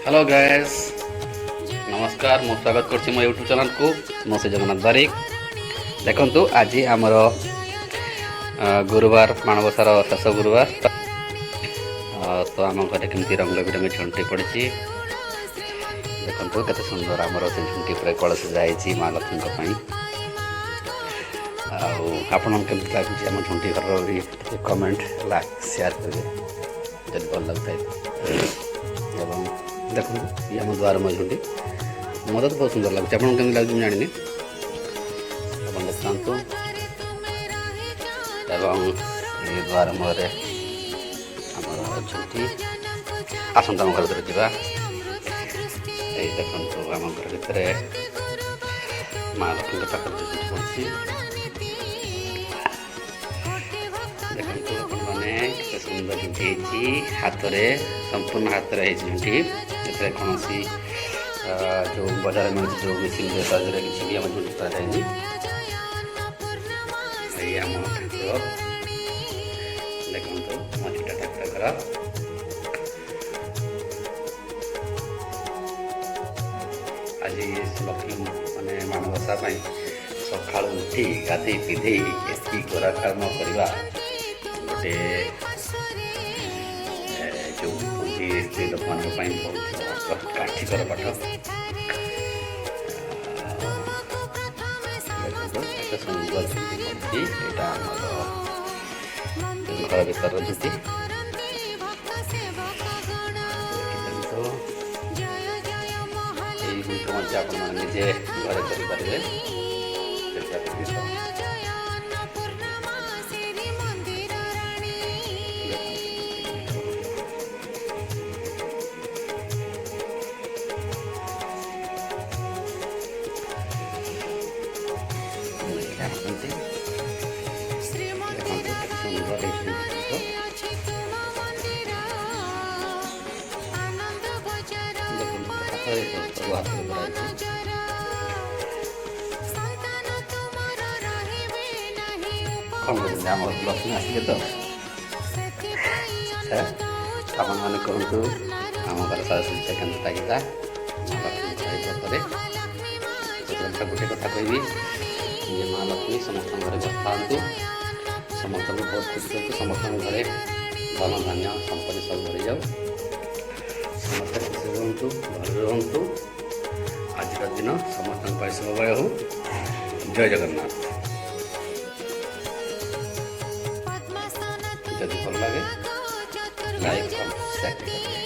Hello guys, नमस्कार। मु स्वागत करछि मो यूट्यूब चैनल को। मो से जगन्नाथ बारिक। देखंतु आज आमर गुरुवार माणबसार शेष गुरुवार। तो आम घर केमती रंग बिरंगी झुंटी पड़ी। देखंतु केते सुंदर आमर से झुंटी पर कलश जाइछि माँ लक्ष्मी। आपण केमती लगुच आम झुंटी घर भी कमेंट लाइक शेयर करेंगे जब भल लगता है। देखो ये आम द्वार झुंटी मत तो बहुत सुंदर लगे। आपको केमती लगे जानी देखता। ये द्वार मुहरे आम झुंटी आसता आम घर भर जा। देखो आम घर भर माँ लक्ष्मी पाखे झुंटी पड़ी। देखो मैंने सुंदर झुंटी हाथ में संपूर्ण हाथ में झुंटी कौन सी जो बाजार में जो मेसीन साहाଯ୍य किसी भी आम झुंटी कराए। आम ठाकुर देखो मछलीटा ठाकुर घर आज लक्ष्मी मैंने माणबसा सका उठी गाधे पिधे एति गोरा कर्म करवा गोटे जो स्त्री लोक मान बहुत काठिकर पाठ। देखो सुंदर झुंटी यहाँ घर भर झुंटी। निजे घर करें आम लक्ष्मी आसिले तो अपन मैंने कहतु आम घर साजसज्जा केमती लगे लक्ष्मी गोटे कथा कहबी जे माँ लक्ष्मी समस्त घर बसता समस्त बहुत खुशी करते समस्त घरे धन धान्य संपत्ति सब भरी जाऊ समस्त खुशी रुहतु घर रुहतु। आज दिन समस्त शुभमय हो। जय जगन्नाथ। जदि भल लगे लाइक शेयर करें।